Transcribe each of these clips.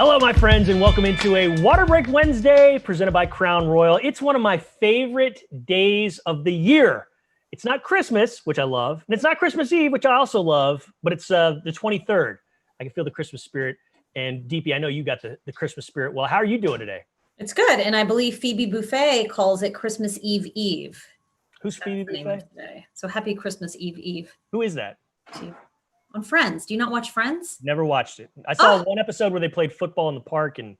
Hello, my friends, and welcome into a Water Break Wednesday presented by Crown Royal. It's one of my favorite days of the year. It's not Christmas, which I love, and it's not Christmas Eve, which I also love, but it's the 23rd. I can feel the Christmas spirit. And Deepi, I know you got the Christmas spirit. Well, how are you doing today? It's good, and I believe Phoebe Buffet calls it Christmas Eve Eve. Who's Phoebe Buffet? So happy Christmas Eve Eve. Who is that? On Friends. Do you not watch Friends? Never watched it. I saw one episode where they played football in the park and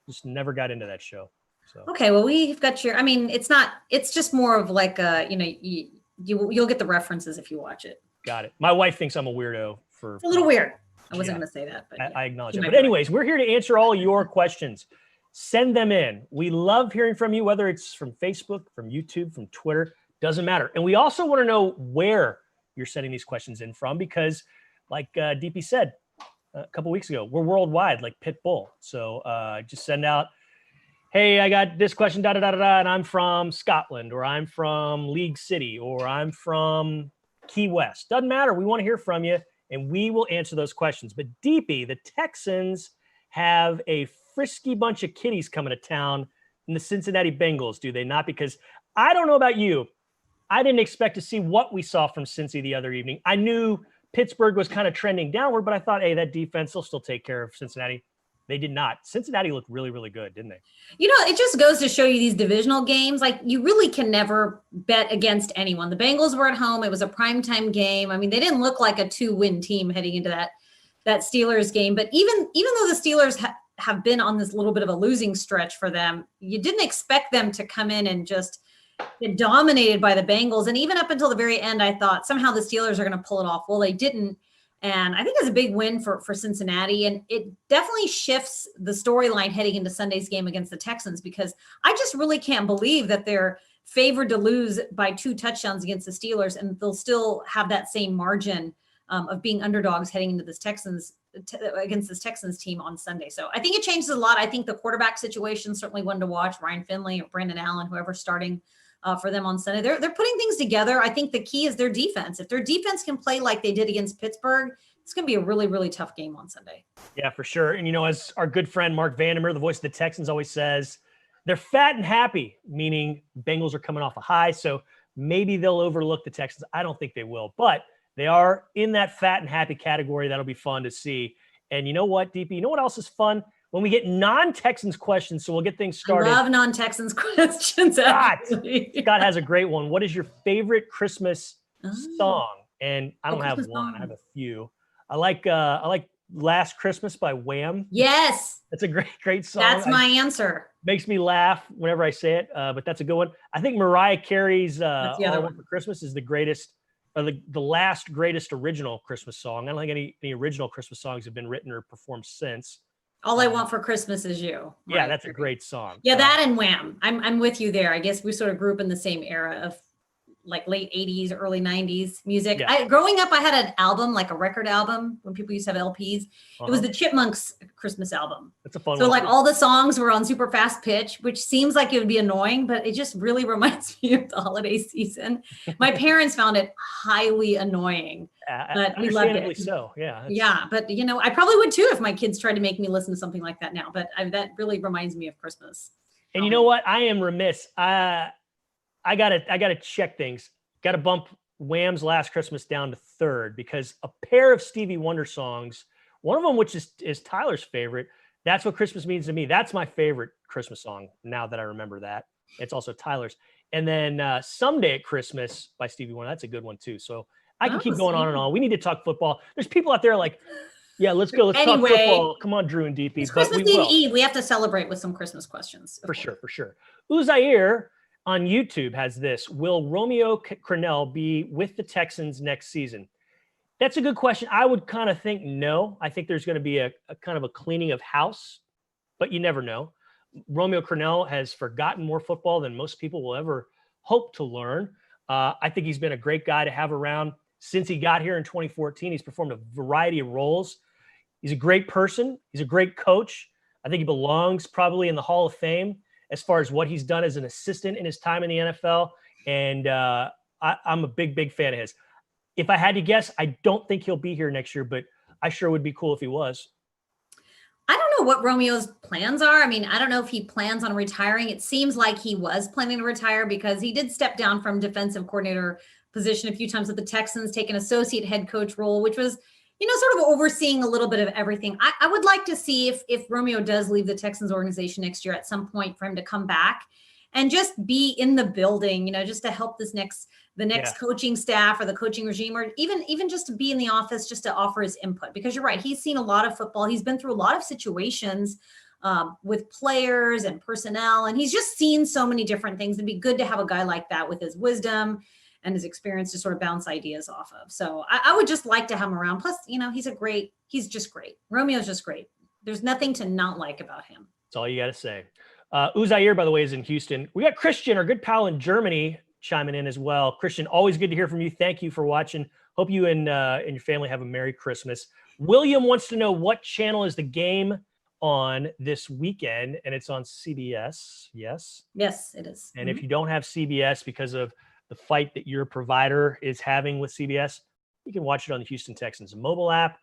just never got into that show. So okay, well, we've got your. I mean, it's just more of like a, you'll get the references if you watch it. Got it. My wife thinks I'm a weirdo for. It's a little weird. I wasn't going to say that, but I acknowledge it. But anyways, we're here to answer all your questions. Send them in. We love hearing from you, whether it's from Facebook, from YouTube, from Twitter, doesn't matter. And we also want to know where you're sending these questions in from, because like Deepi said a couple weeks ago, we're worldwide, like Pitbull. So just send out, hey, I got this question, and I'm from Scotland, or I'm from League City, or I'm from Key West. Doesn't matter. We want to hear from you, and we will answer those questions. But Deepi, the Texans have a frisky bunch of kiddies coming to town in the Cincinnati Bengals, do they not? Because I don't know about you, I didn't expect to see what we saw from Cincy the other evening. I knew Pittsburgh was kind of trending downward, but I thought, hey, that defense will still take care of Cincinnati. They did not. Cincinnati looked really, really good, didn't they? You know, it just goes to show you these divisional games. Like, you really can never bet against anyone. The Bengals were at home. It was a primetime game. I mean, they didn't look like a 2-win team heading into that Steelers game. But even though the Steelers have been on this little bit of a losing stretch for them, you didn't expect them to come in and just get dominated by the Bengals. And even up until the very end, I thought somehow the Steelers are going to pull it off. Well, they didn't. And I think it's a big win for Cincinnati. And it definitely shifts the storyline heading into Sunday's game against the Texans, because I just really can't believe that they're favored to lose by 2 touchdowns against the Steelers, and they'll still have that same margin of being underdogs heading into this against this Texans team on Sunday. So I think it changes a lot. I think the quarterback situation certainly one to watch. Ryan Finley or Brandon Allen, whoever's starting for them on Sunday. They're putting things together. I think the key is their defense. If their defense can play like they did against Pittsburgh, it's going to be a really, really tough game on Sunday. Yeah, for sure. And, as our good friend Mark Vandermeer, the voice of the Texans, always says, they're fat and happy, meaning Bengals are coming off a high. So maybe they'll overlook the Texans. I don't think they will, but they are in that fat and happy category. That'll be fun to see. And you know what, Deepi? You know what else is fun? When we get non-Texans questions, so we'll get things started. I love non-Texans questions. Scott has a great one. What is your favorite Christmas song? And I don't have one. I have a few. I like Last Christmas by Wham. Yes. That's a great song. That's my answer. Makes me laugh whenever I say it, but that's a good one. I think Mariah Carey's All I Want for Christmas is the greatest, the last greatest original Christmas song. I don't think any original Christmas songs have been written or performed since. All I Want for Christmas Is You. Yeah, right. That's a great song. Yeah, that and Wham. I'm with you there. I guess we sort of grew up in the same era of like late 80s, early 90s music. Yeah. Growing up, I had an album, like a record album, when people used to have LPs. It was the Chipmunks Christmas album. That's a fun one. So like all the songs were on super fast pitch, which seems like it would be annoying, but it just really reminds me of the holiday season. My parents found it highly annoying, but we loved it. So, yeah. Yeah, but I probably would too if my kids tried to make me listen to something like that now, but that really reminds me of Christmas. And you know what? I am remiss. I gotta check things. Got to bump Wham's Last Christmas down to third, because a pair of Stevie Wonder songs, one of them which is Tyler's favorite, That's What Christmas Means to Me. That's my favorite Christmas song now that I remember that. It's also Tyler's. And then Someday at Christmas by Stevie Wonder. That's a good one too. So I can keep going on and on. We need to talk football. There's people out there like, yeah, let's go. Let's talk football. Come on, Drew and Deepi. It's Christmas Eve. We have to celebrate with some Christmas questions. For sure. Uzair on YouTube has this: will Romeo Cornell be with the Texans next season? That's a good question. I would kind of think no. I think there's going to be a kind of a cleaning of house, but you never know. Romeo Cornell has forgotten more football than most people will ever hope to learn. I think he's been a great guy to have around since he got here in 2014. He's performed a variety of roles. He's a great person. He's a great coach. I think he belongs probably in the Hall of Fame as far as what he's done as an assistant in his time in the NFL. And I'm a big fan of his. If I had to guess, I don't think he'll be here next year, but I sure would be cool if he was. I don't know what Romeo's plans are. I mean, I don't know if he plans on retiring. It seems like he was planning to retire because he did step down from defensive coordinator position a few times with the Texans, take an associate head coach role, which was, sort of overseeing a little bit of everything. I would like to see if Romeo does leave the Texans organization next year at some point for him to come back and just be in the building, just to help the next coaching staff or the coaching regime, or even just to be in the office, just to offer his input. Because you're right, he's seen a lot of football. He's been through a lot of situations with players and personnel, and he's just seen so many different things. It'd be good to have a guy like that with his wisdom and his experience to sort of bounce ideas off of. So I would just like to have him around. Plus, he's just great. Romeo's just great. There's nothing to not like about him. That's all you got to say. Uzair, by the way, is in Houston. We got Christian, our good pal in Germany, chiming in as well. Christian, always good to hear from you. Thank you for watching. Hope you and your family have a Merry Christmas. William wants to know what channel is the game on this weekend, and it's on CBS. Yes? Yes, it is. And if you don't have CBS because of the fight that your provider is having with CBS, you can watch it on the Houston Texans mobile app.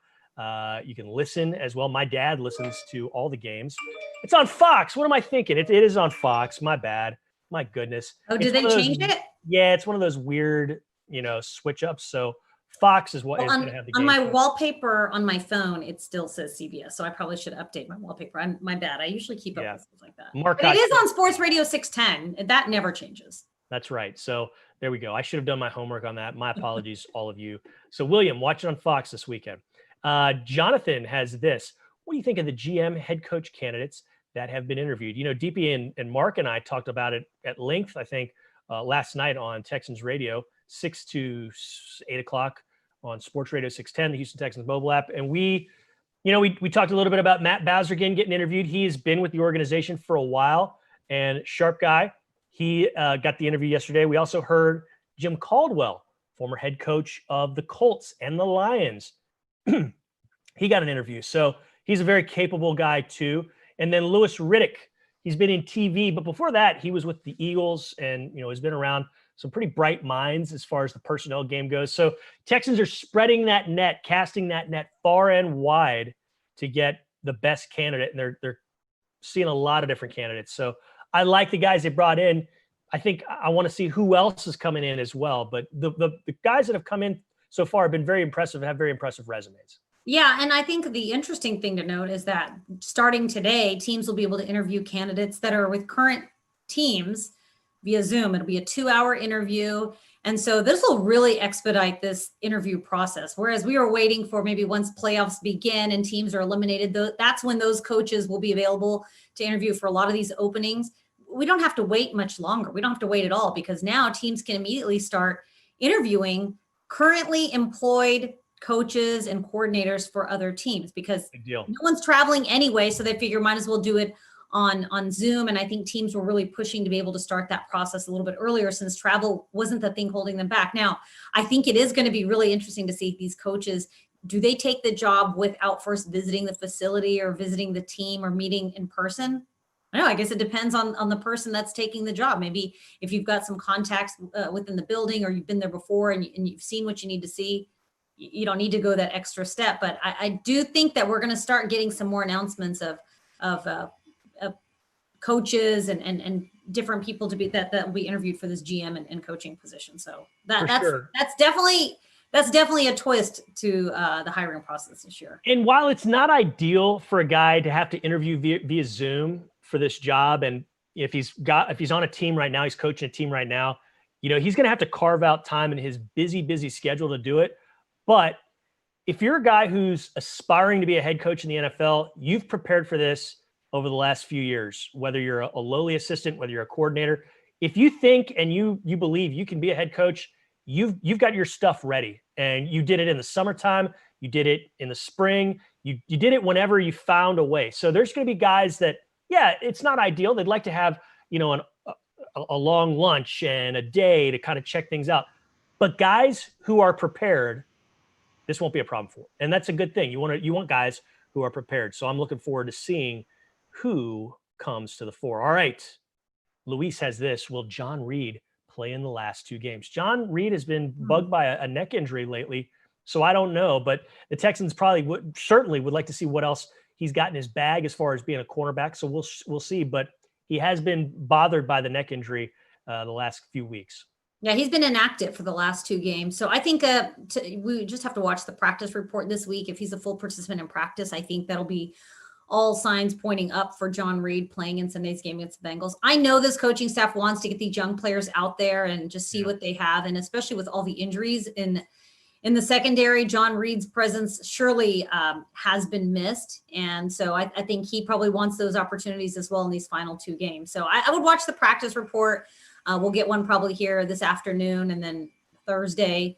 You can listen as well. My dad listens to all the games. It's on Fox. What am I thinking? It is on Fox. My bad. My goodness. Oh, did they change it? Yeah, it's one of those weird, switch ups. So Fox is what is going to have the game. On my wallpaper on my phone, it still says CBS. So I probably should update my wallpaper. My bad. I usually keep up with stuff like that. But it is on Sports Radio 610. That never changes. That's right. So there we go. I should have done my homework on that. My apologies, all of you. So William, watch it on Fox this weekend. Jonathan has this. What do you think of the GM head coach candidates that have been interviewed? Deepi and Mark and I talked about it at length, I think, last night on Texans Radio, 6 to 8 o'clock on Sports Radio 610, the Houston Texans mobile app. And we talked a little bit about Matt Bazergan getting interviewed. He has been with the organization for a while, and sharp guy. He got the interview yesterday. We also heard Jim Caldwell, former head coach of the Colts and the Lions. He got an interview. So he's a very capable guy too. And then Louis Riddick, he's been in TV, but before that, he was with the Eagles and, has been around some pretty bright minds as far as the personnel game goes. So Texans are spreading that net, casting that net far and wide to get the best candidate. And they're seeing a lot of different candidates. So I like the guys they brought in. I think I want to see who else is coming in as well. But the guys that have come in so far have been very impressive, have very impressive resumes. Yeah, and I think the interesting thing to note is that starting today, teams will be able to interview candidates that are with current teams via Zoom. It'll be a 2-hour interview. And so this will really expedite this interview process. Whereas we were waiting for maybe once playoffs begin and teams are eliminated, that's when those coaches will be available to interview for a lot of these openings. We don't have to wait much longer. We don't have to wait at all, because now teams can immediately start interviewing currently employed coaches and coordinators for other teams, because no one's traveling anyway. So they figure might as well do it on Zoom. And I think teams were really pushing to be able to start that process a little bit earlier, since travel wasn't the thing holding them back. Now, I think it is going to be really interesting to see these coaches, do they take the job without first visiting the facility or visiting the team or meeting in person? I don't know. I guess it depends on the person that's taking the job. Maybe if you've got some contacts within the building, or you've been there before and you've seen what you need to see, you don't need to go that extra step. But I do think that we're going to start getting some more announcements of coaches and different people to be that will be interviewed for this GM and coaching position. So that's definitely a twist to the hiring process this year. And while it's not ideal for a guy to have to interview via Zoom for this job, and if he's on a team right now, he's coaching a team right now, he's going to have to carve out time in his busy schedule to do it. But if you're a guy who's aspiring to be a head coach in the NFL, you've prepared for this over the last few years, whether you're a lowly assistant, whether you're a coordinator. If you think and you believe you can be a head coach, you've got your stuff ready. And you did it in the summertime. You did it in the spring. You did it whenever you found a way. So there's going to be guys that, it's not ideal. They'd like to have, a long lunch and a day to kind of check things out. But guys who are prepared, this won't be a problem for. And that's a good thing. You want guys who are prepared. So I'm looking forward to seeing who comes to the fore. All right. Luis has this. Will John Reed play in the last 2 games? John Reed has been bugged by a neck injury lately, so I don't know. But the Texans certainly would like to see what else he's gotten his bag as far as being a cornerback. So we'll see. But he has been bothered by the neck injury the last few weeks. Yeah, he's been inactive for the last 2 games. So I think we just have to watch the practice report this week. If he's a full participant in practice, I think that'll be all signs pointing up for John Reid playing in Sunday's game against the Bengals. I know this coaching staff wants to get these young players out there and just see what they have. And especially with all the injuries in the secondary, John Reid's presence surely has been missed. And so I think he probably wants those opportunities as well in these final 2 games. So I would watch the practice report. We'll get one probably here this afternoon, and then Thursday,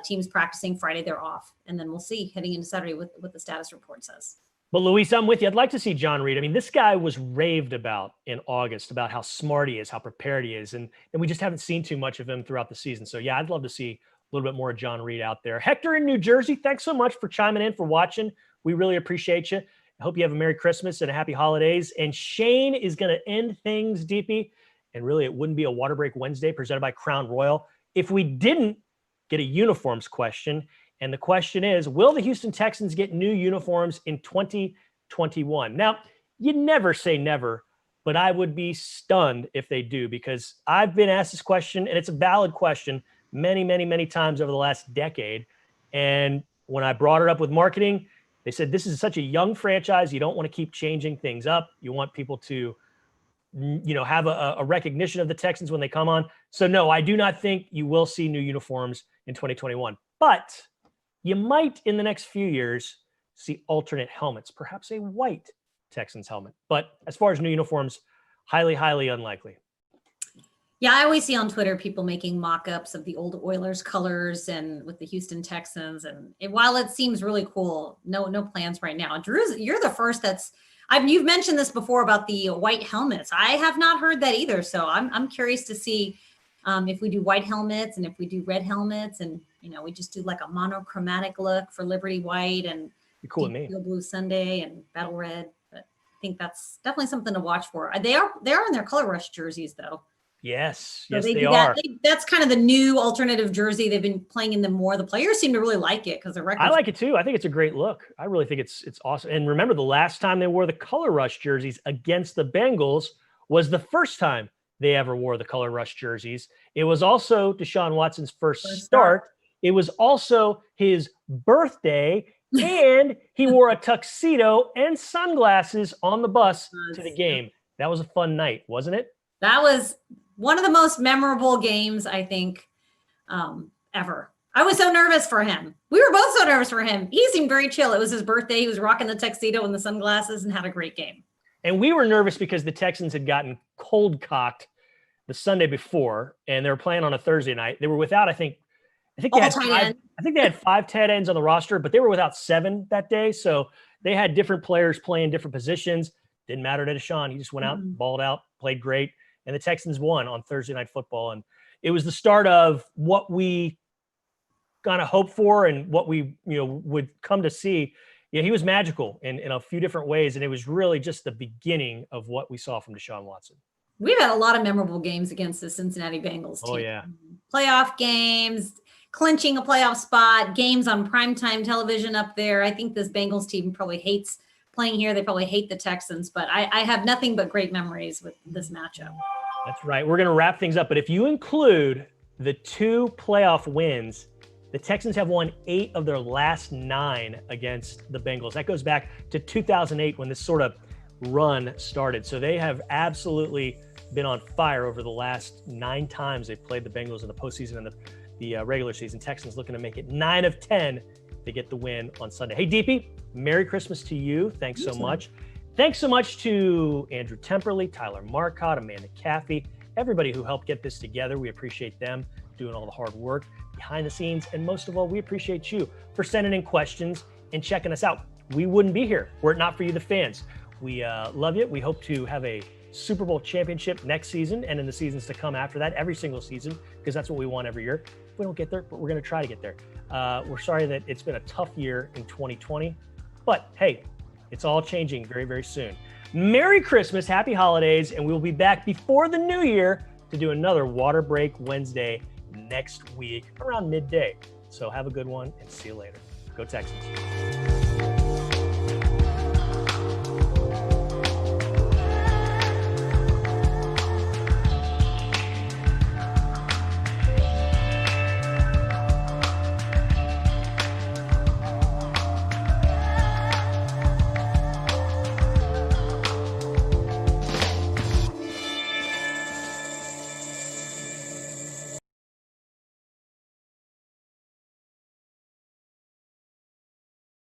teams practicing. Friday, they're off. And then we'll see heading into Saturday what the status report says. But Luis, I'm with you. I'd like to see John Reid. I mean, this guy was raved about in August about how smart he is, how prepared he is. And we just haven't seen too much of him throughout the season. So, yeah, I'd love to see a little bit more of John Reid out there. Hector in New Jersey, thanks so much for chiming in, for watching. We really appreciate you. I hope you have a Merry Christmas and a Happy Holidays. And Shane is going to end things, Deepi. And really, it wouldn't be a Water Break Wednesday presented by Crown Royal if we didn't get a uniforms question. And the question is, will the Houston Texans get new uniforms in 2021? Now, you never say never, but I would be stunned if they do, because I've been asked this question, and it's a valid question many, many, many times over the last decade. And when I brought it up with marketing, they said, this is such a young franchise. You don't want to keep changing things up. You want people to have a recognition of the Texans when they come on. So no, I do not think you will see new uniforms in 2021, but you might in the next few years see alternate helmets, perhaps a white Texans helmet. But as far as new uniforms, highly, highly unlikely. Yeah, I always see on Twitter people making mock-ups of the old Oilers colors and with the Houston Texans. And while it seems really cool, no plans right now. Drew, you're the first you've mentioned this before about the white helmets. I have not heard that either. So I'm curious to see if we do white helmets and if we do red helmets, and we just do like a monochromatic look for Liberty White and cool with me. Blue Sunday and Battle Red. But I think that's definitely something to watch for. They are in their color rush jerseys though. Yes, so yes, they are. That's kind of the new alternative jersey. They've been playing in them more. The players seem to really like it because the records. I like it too. I think it's a great look. I really think it's awesome. And remember, the last time they wore the color rush jerseys against the Bengals was the first time they ever wore the color rush jerseys. It was also Deshaun Watson's first start. It was also his birthday, and he wore a tuxedo and sunglasses on the bus to the game. That was a fun night, wasn't it? That was one of the most memorable games, I think, ever. I was so nervous for him. We were both so nervous for him. He seemed very chill. It was his birthday. He was rocking the tuxedo and the sunglasses and had a great game. And we were nervous because the Texans had gotten cold-cocked the Sunday before, and they were playing on a Thursday night. They were without, I think they had 5 tight ends on the roster, but they were without 7 that day. So they had different players playing different positions. Didn't matter to Deshaun. He just went out, balled out, played great. And the Texans won on Thursday Night Football. And it was the start of what we kind of hoped for and what we, would come to see. Yeah, he was magical in a few different ways. And it was really just the beginning of what we saw from Deshaun Watson. We've had a lot of memorable games against the Cincinnati Bengals team. Oh, yeah. Playoff games, clinching a playoff spot, games on primetime television up there. I think this Bengals team probably hates playing here. They probably hate the Texans, but I have nothing but great memories with this matchup. That's right. We're going to wrap things up, but if you include the 2 playoff wins, the Texans have won 8 of their last 9 against the Bengals. That goes back to 2008 when this sort of run started. So they have absolutely been on fire over the last 9 times they've played the Bengals in the postseason and the regular season. Texans looking to make it 9 of 10 to get the win on Sunday. Hey, Deepi, Merry Christmas to you. Thanks so much. Thanks so much to Andrew Temperley, Tyler Marcotte, Amanda Caffey, everybody who helped get this together. We appreciate them doing all the hard work behind the scenes. And most of all, we appreciate you for sending in questions and checking us out. We wouldn't be here were it not for you, the fans. We love you. We hope to have a Super Bowl championship next season and in the seasons to come after that, every single season, because that's what we want every year. We don't get there, but we're going to try to get there. We're sorry that it's been a tough year in 2020, but hey, it's all changing very, very soon. Merry Christmas, Happy Holidays, and we'll be back before the new year to do another Water Break Wednesday next week around midday. So have a good one and see you later. Go Texans.